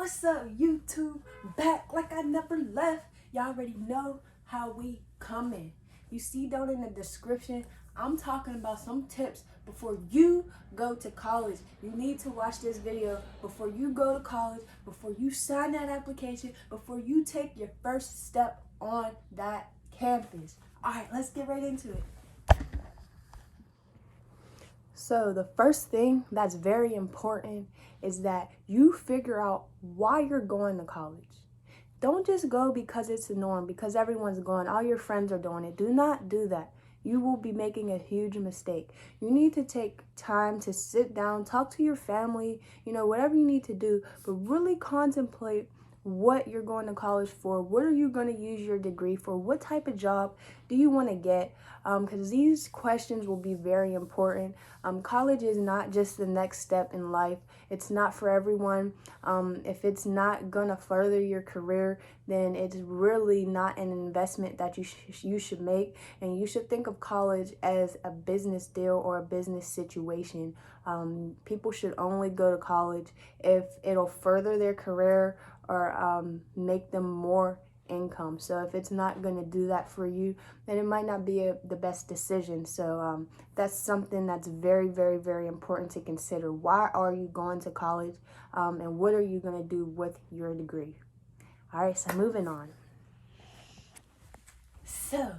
What's up, YouTube? Back like I never left. Y'all already know how we coming. You see down in the description, I'm talking about some tips before you go to college. You need to watch this video before you go to college, before you sign that application, before you take your first step on that campus. All right, let's get right into it. So the first thing that's very important is that you figure out why you're going to college. Don't just go because it's the norm, because everyone's going, all your friends are doing it. Do not do that. You will be making a huge mistake. You need to take time to sit down, talk to your family, whatever you need to do, but really contemplate what you're going to college for. What are you going to use your degree for? What type of job do you want to get? Because these questions will be very important. College is not just the next step in life. It's not for everyone. If it's not going to further your career, then it's really not an investment that you should make. And you should think of college as a business deal or a business situation. People should only go to college if it'll further their career or make them more income. So if it's not going to do that for you, then it might not be the best decision. So that's something that's very, very, very important to consider. Why are you going to college, and what are you going to do with your degree? All right, so moving on. So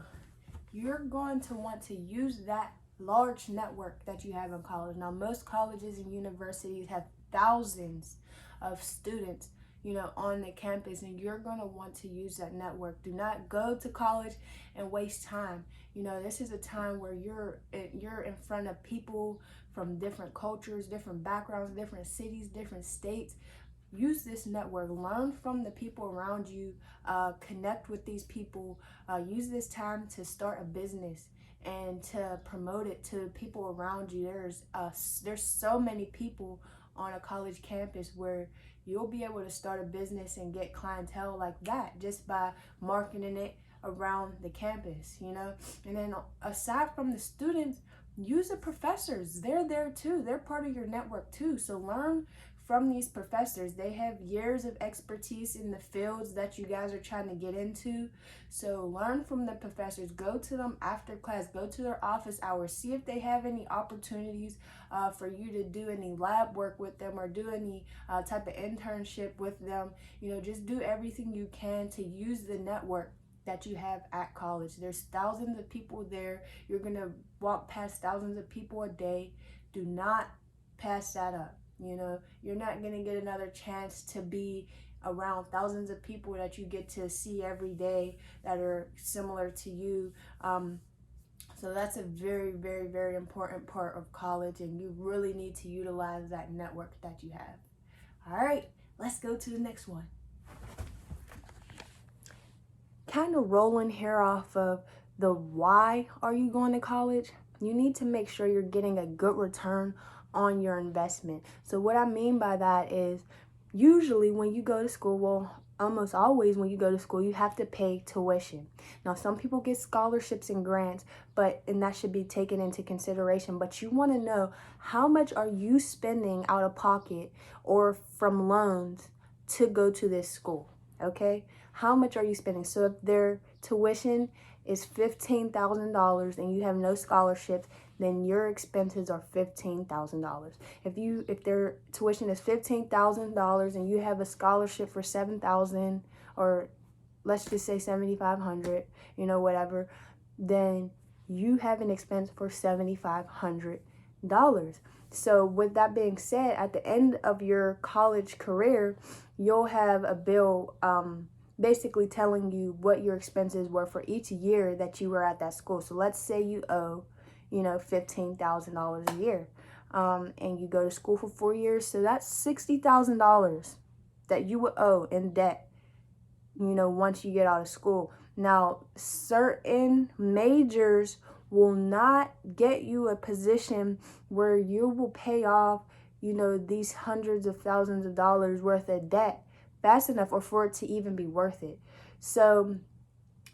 you're going to want to use that large network that you have in college. Now, most colleges and universities have thousands of students on the campus, and you're going to want to use that network. Do not go to college and waste time. This is a time where you're in front of people from different cultures, different backgrounds, different cities, different states. Use this network. Learn from the people around you. Connect with these people. Use this time to start a business and to promote it to people around you. There's so many people on a college campus where you'll be able to start a business and get clientele like that just by marketing it around the campus, And then aside from the students, use the professors. They're there too. They're part of your network too. So learn from these professors. They have years of expertise in the fields that you guys are trying to get into. So learn from the professors. Go to them after class. Go to their office hours. See if they have any opportunities for you to do any lab work with them or do any type of internship with them. Just do everything you can to use the network that you have at college. There's thousands of people there. You're going to walk past thousands of people a day. Do not pass that up. You're not going to get another chance to be around thousands of people that you get to see every day that are similar to you. So that's a very, very, very important part of college, and you really need to utilize that network that you have. All right, let's go to the next one. Kind of rolling here off of the why are you going to college, you need to make sure you're getting a good return on your investment. So what I mean by that is usually when you go to school, well, almost always when you go to school, you have to pay tuition. Now, some people get scholarships and grants, and that should be taken into consideration. But you want to know, how much are you spending out of pocket or from loans to go to this school? Okay, how much are you spending? So if their tuition is $15,000 and you have no scholarships, then your expenses are $15,000. If their tuition is $15,000 and you have a scholarship for $7,000, or let's just say $7,500, whatever, then you have an expense for $7,500. So with that being said, at the end of your college career, you'll have a bill basically telling you what your expenses were for each year that you were at that school. So let's say you owe, $15,000 a year, and you go to school for 4 years. So that's $60,000 that you would owe in debt, once you get out of school. Now, certain majors will not get you a position where you will pay off, these hundreds of thousands of dollars worth of debt fast enough or for it to even be worth it. So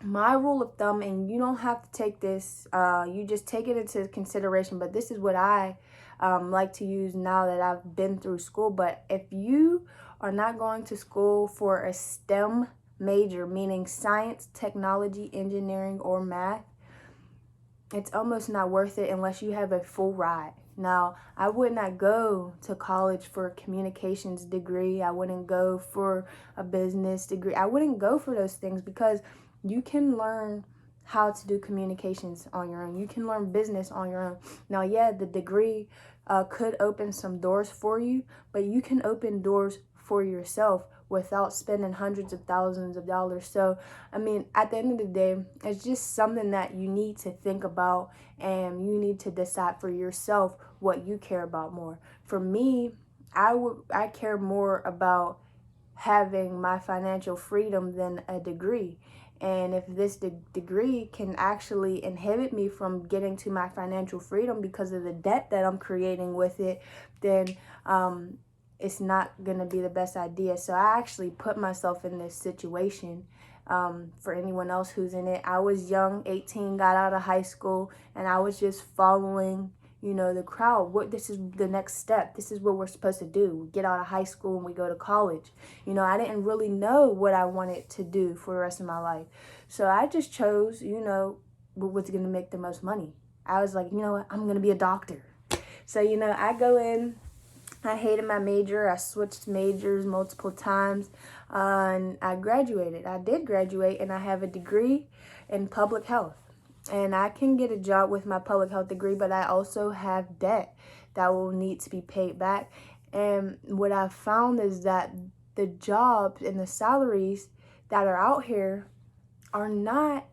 my rule of thumb, and you don't have to take this, you just take it into consideration, but this is what I like to use now that I've been through school. But if you are not going to school for a STEM major, meaning science, technology, engineering, or math, it's almost not worth it unless you have a full ride. Now, I would not go to college for a communications degree. I wouldn't go for a business degree. I wouldn't go for those things because you can learn how to do communications on your own. You can learn business on your own. Now, yeah, the degree could open some doors for you, but you can open doors for yourself without spending hundreds of thousands of dollars. So, I mean, at the end of the day, it's just something that you need to think about, and you need to decide for yourself what you care about more. For me, I care more about having my financial freedom than a degree. And if this degree can actually inhibit me from getting to my financial freedom because of the debt that I'm creating with it, then it's not going to be the best idea. So I actually put myself in this situation. For anyone else who's in it, I was young, 18, got out of high school, and I was just following, the crowd. This is the next step. This is what we're supposed to do. We get out of high school and we go to college. I didn't really know what I wanted to do for the rest of my life. So I just chose, what was going to make the most money. I was like, what? I'm going to be a doctor. So, I go in. I hated my major. I switched majors multiple times, and I graduated. I did graduate, and I have a degree in public health. And I can get a job with my public health degree, but I also have debt that will need to be paid back. And what I've found is that the jobs and the salaries that are out here are not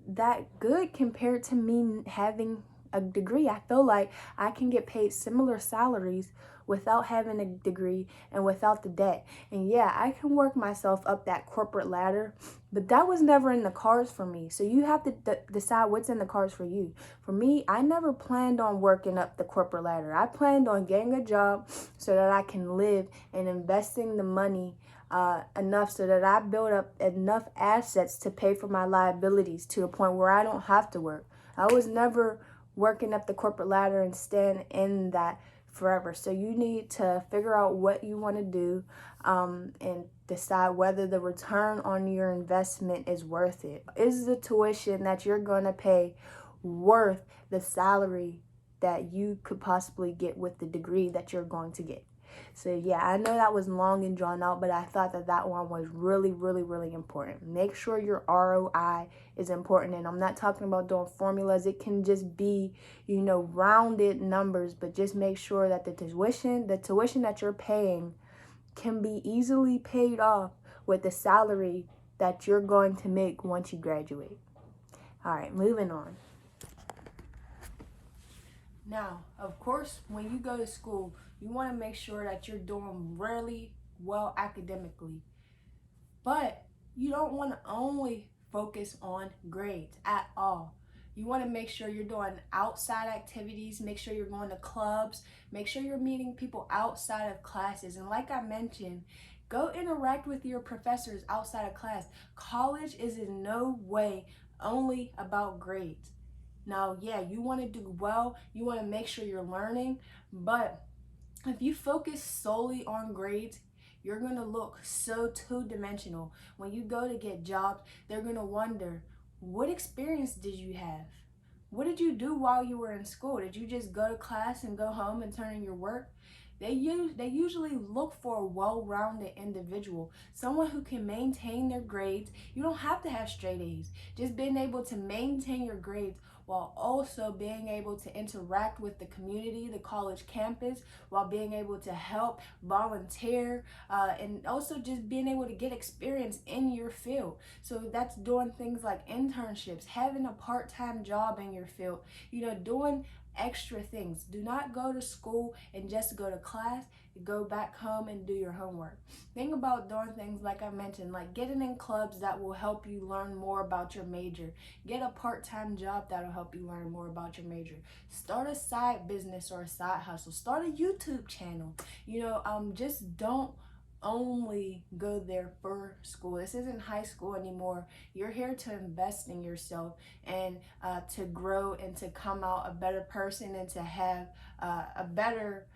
that good compared to me having a degree. I feel like I can get paid similar salaries without having a degree and without the debt. And yeah, I can work myself up that corporate ladder, but that was never in the cards for me. So you have to decide what's in the cards for you. For me, I never planned on working up the corporate ladder. I planned on getting a job so that I can live and investing the money enough so that I build up enough assets to pay for my liabilities to a point where I don't have to work. I was never working up the corporate ladder and staying in that forever. So you need to figure out what you want to do, and decide whether the return on your investment is worth it. Is the tuition that you're going to pay worth the salary that you could possibly get with the degree that you're going to get? So yeah, I know that was long and drawn out, but I thought that one was really, really, really important. Make sure your ROI is important. And I'm not talking about doing formulas. It can just be, rounded numbers, but just make sure that the tuition that you're paying can be easily paid off with the salary that you're going to make once you graduate. All right, moving on. Now, of course, when you go to school, you want to make sure that you're doing really well academically. But you don't want to only focus on grades at all. You want to make sure you're doing outside activities, make sure you're going to clubs, make sure you're meeting people outside of classes. And like I mentioned, go interact with your professors outside of class. College is in no way only about grades. Now, yeah, you want to do well, you want to make sure you're learning, but if you focus solely on grades, you're going to look so two-dimensional. When you go to get jobs, they're going to wonder, what experience did you have? What did you do while you were in school? Did you just go to class and go home and turn in your work? They usually look for a well-rounded individual, someone who can maintain their grades. You don't have to have straight A's. Just being able to maintain your grades while also being able to interact with the community, the college campus, while being able to help, volunteer, and also just being able to get experience in your field. So that's doing things like internships, having a part-time job in your field, doing extra things. Do not go to school and just go to class. Go back home and do your homework. Think about doing things like I mentioned, like getting in clubs that will help you learn more about your major. Get a part-time job that will help you learn more about your major. Start a side business or a side hustle. Start a YouTube channel. Just don't only go there for school. This isn't high school anymore. You're here to invest in yourself and to grow and to come out a better person and to have a better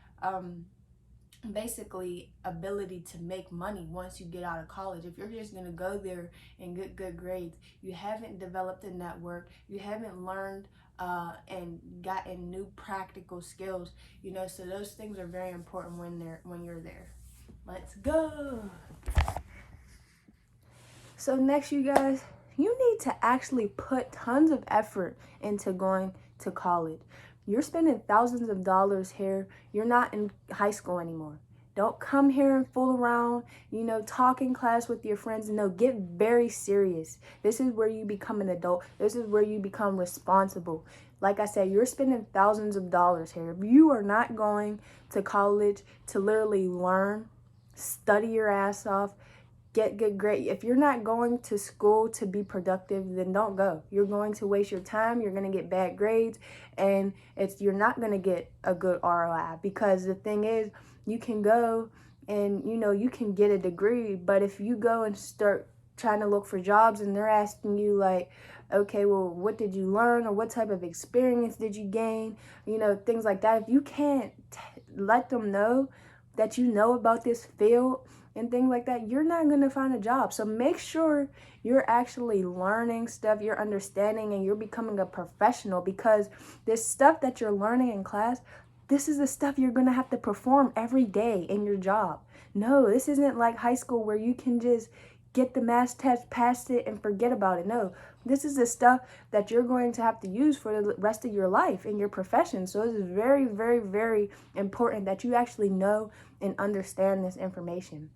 basically ability to make money once you get out of college. If you're just going to go there and get good grades, you haven't developed a network, you haven't learned and gotten new practical skills, so those things are very important when you're there. Let's go. So next, you guys, you need to actually put tons of effort into going to college. You're spending thousands of dollars here. You're not in high school anymore. Don't come here and fool around, talk in class with your friends. No, get very serious. This is where you become an adult. This is where you become responsible. Like I said, you're spending thousands of dollars here. If you are not going to college to literally learn, study your ass off, get good grades. If you're not going to school to be productive, then don't go. You're going to waste your time. You're going to get bad grades, and you're not going to get a good ROI, because the thing is, you can go and you can get a degree, but if you go and start trying to look for jobs and they're asking you like, okay, well, what did you learn, or what type of experience did you gain, things like that. If you can't let them know that you know about this field and things like that, you're not going to find a job. So make sure you're actually learning stuff, you're understanding, and you're becoming a professional, because this stuff that you're learning in class, this is the stuff you're going to have to perform every day in your job. No, this isn't like high school where you can just get the math test, pass it, and forget about it. No, this is the stuff that you're going to have to use for the rest of your life in your profession. So it is very, very, very important that you actually know and understand this information.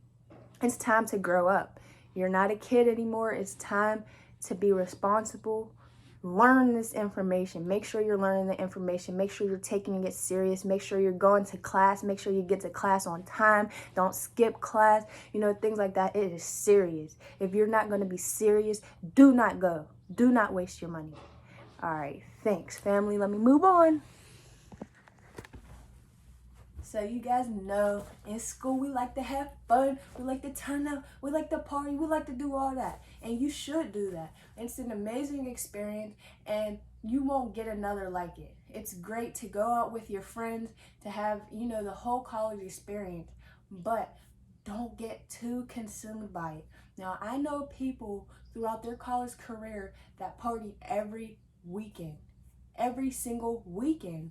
It's time to grow up. You're not a kid anymore. It's time to be responsible. Learn this information. Make sure you're learning the information. Make sure you're taking it serious. Make sure you're going to class. Make sure you get to class on time. Don't skip class. Things like that. It is serious. If you're not going to be serious, do not go. Do not waste your money. All right. Thanks, family. Let me move on. So you guys know, in school we like to have fun, we like to turn up, we like to party, we like to do all that. And you should do that. It's an amazing experience, and you won't get another like it. It's great to go out with your friends, to have, the whole college experience, but don't get too consumed by it. Now, I know people throughout their college career that party every weekend, every single weekend.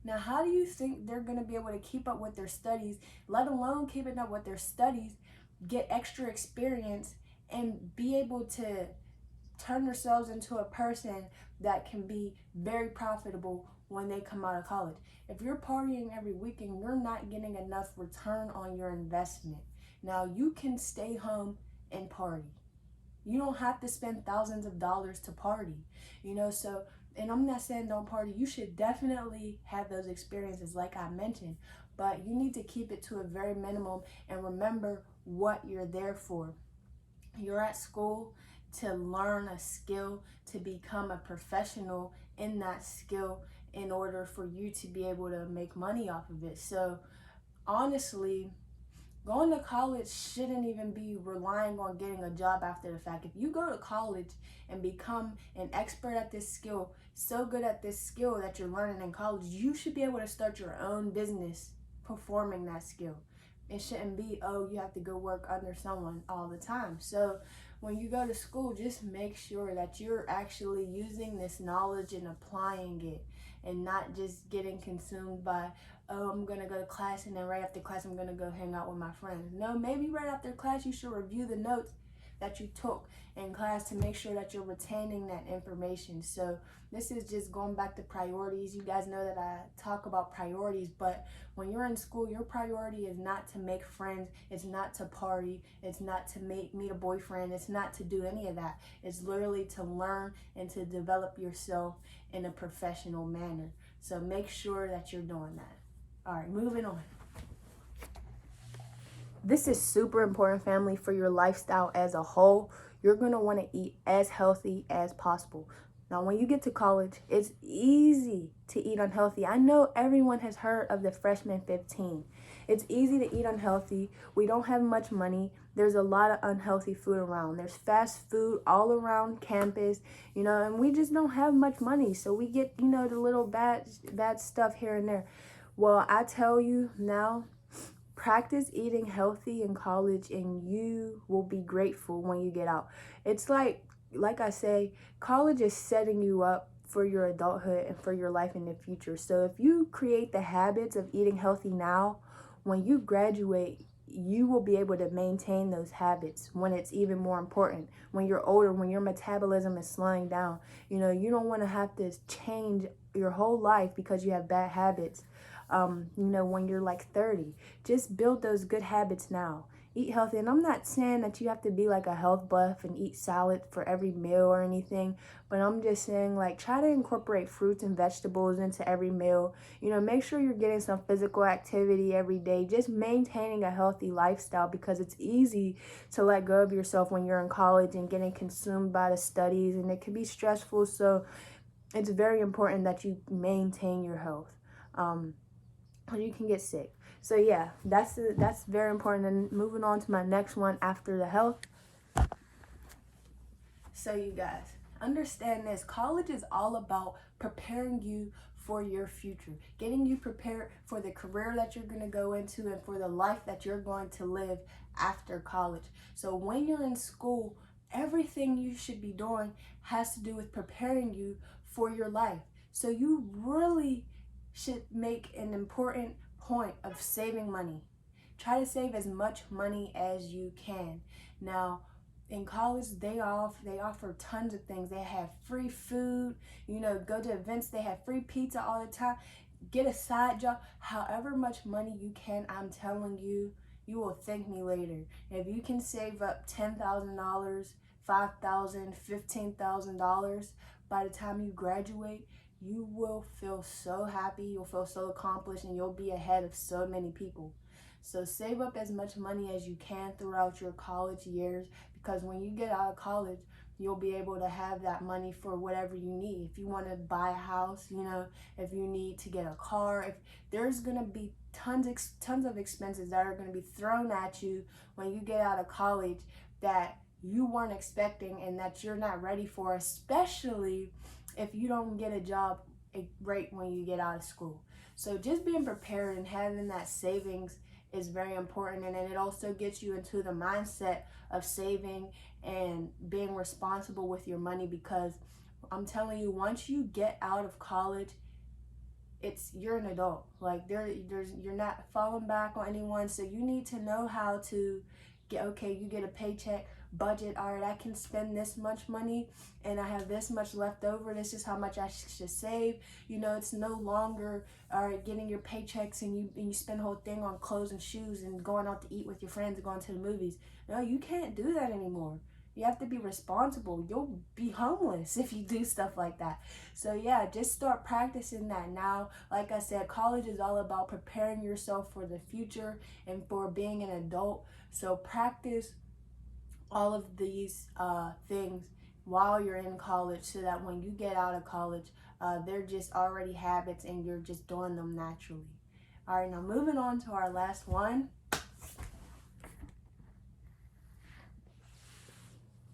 Now, how do you think they're going to be able to keep up with their studies, let alone keeping up with their studies, get extra experience, and be able to turn themselves into a person that can be very profitable when they come out of college? If you're partying every weekend, you're not getting enough return on your investment. Now, you can stay home and party. You don't have to spend thousands of dollars to party, and I'm not saying don't party. You should definitely have those experiences like I mentioned, but you need to keep it to a very minimum and remember what you're there for. You're at school to learn a skill, to become a professional in that skill in order for you to be able to make money off of it. So honestly, going to college shouldn't even be relying on getting a job after the fact. If you go to college and become an expert at this skill, so good at this skill that you're learning in college, you should be able to start your own business performing that skill. It shouldn't be, oh, you have to go work under someone all the time. So when you go to school, just make sure that you're actually using this knowledge and applying it, and not just getting consumed by, oh, I'm going to go to class and then right after class I'm going to go hang out with my friends. No, maybe right after class you should review the notes that you took in class to make sure that you're retaining that information. So this is just going back to priorities. You guys know that I talk about priorities, but when you're in school, your priority is not to make friends, it's not to party, it's not to meet a boyfriend, it's not to do any of that. It's literally to learn and to develop yourself in a professional manner. So make sure that you're doing that. All right, moving on. This is super important, family, for your lifestyle as a whole. You're going to want to eat as healthy as possible. Now, when you get to college, it's easy to eat unhealthy. I know everyone has heard of the freshman 15. It's easy to eat unhealthy. We don't have much money. There's a lot of unhealthy food around. There's fast food all around campus, and we just don't have much money. So we get, the little bad stuff here and there. Well, I tell you now, practice eating healthy in college and you will be grateful when you get out. It's like I say, college is setting you up for your adulthood and for your life in the future. So if you create the habits of eating healthy now, when you graduate, you will be able to maintain those habits when it's even more important. When you're older, when your metabolism is slowing down, you don't want to have to change your whole life because you have bad habits. When you're like 30, just build those good habits now. Eat healthy. And I'm not saying that you have to be like a health buff and eat salad for every meal or anything, but I'm just saying, like, try to incorporate fruits and vegetables into every meal. Make sure you're getting some physical activity every day, just maintaining a healthy lifestyle, because it's easy to let go of yourself when you're in college and getting consumed by the studies, and it can be stressful. So it's very important that you maintain your health. Or you can get sick. So yeah, that's very important. And moving on to my next one after the health. So you guys, understand this. College is all about preparing you for your future, getting you prepared for the career that you're going to go into and for the life that you're going to live after college. So when you're in school, everything you should be doing has to do with preparing you for your life. So you really should make an important point of saving money. Try to save as much money as you can. Now, in college, they offer tons of things. They have free food, go to events, they have free pizza all the time. Get a side job, however much money you can. I'm telling you, you will thank me later. If you can save up $10,000, $5,000, $15,000 by the time you graduate, you will feel so happy, you'll feel so accomplished, and you'll be ahead of so many people. So save up as much money as you can throughout your college years, because when you get out of college, you'll be able to have that money for whatever you need. If you want to buy a house, if you need to get a car, if there's going to be tons of expenses that are going to be thrown at you when you get out of college that you weren't expecting and that you're not ready for, especially if you don't get a job right when you get out of school. So just being prepared and having that savings is very important, and then it also gets you into the mindset of saving and being responsible with your money, because I'm telling you, once you get out of college, you're an adult. Like you're not falling back on anyone, so you need to know how to you get a paycheck, budget. All right, I can spend this much money and I have this much left over. This is how much I should save. It's no longer, all right, getting your paychecks and you spend the whole thing on clothes and shoes and going out to eat with your friends and going to the movies. No, you can't do that anymore. You have to be responsible. You'll be homeless if you do stuff like that. So yeah, just start practicing that now. Like I said, college is all about preparing yourself for the future and for being an adult. So practice all of these things while you're in college, so that when you get out of college, they're just already habits and you're just doing them naturally. All right, now moving on to our last one.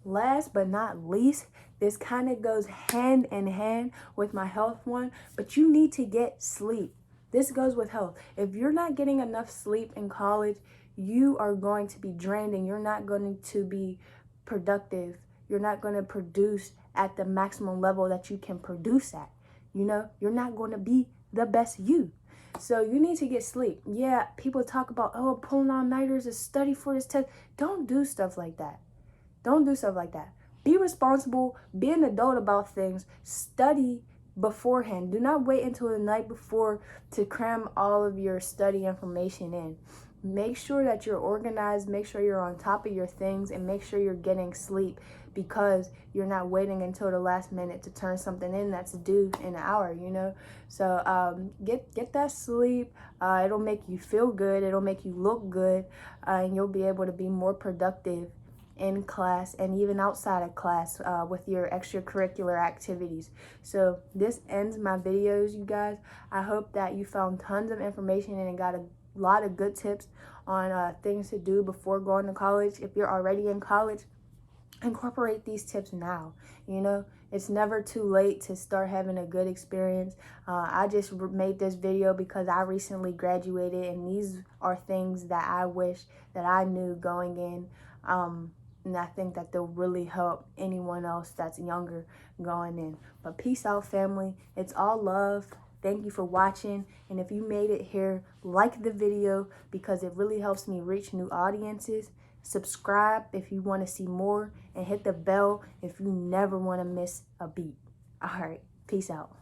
Last but not least, this kind of goes hand in hand with my health one, but you need to get sleep. This goes with health. If you're not getting enough sleep in college, you are going to be drained and you're not going to be productive. You're not going to produce at the maximum level that you can produce at. You're not going to be the best you. So you need to get sleep. Yeah, people talk about, pulling all-nighters to study for this test. Don't do stuff like that. Don't do stuff like that. Be responsible. Be an adult about things. Study beforehand. Do not wait until the night before to cram all of your study information in. Make sure that you're organized. Make sure you're on top of your things, and make sure you're getting sleep, because you're not waiting until the last minute to turn something in that's due in an hour, So get that sleep. It'll make you feel good. It'll make you look good, and you'll be able to be more productive in class and even outside of class with your extracurricular activities. So this ends my videos, you guys. I hope that you found tons of information and got a lot of good tips on things to do before going to college. If you're already in college, incorporate these tips now. You know, it's never too late to start having a good experience. I just made this video because I recently graduated, and these are things that I wish that I knew going in. And I think that they'll really help anyone else that's younger going in. But peace out, family. It's all love. Thank you for watching. And if you made it here, like the video because it really helps me reach new audiences. Subscribe if you want to see more, and hit the bell if you never want to miss a beat. All right, peace out.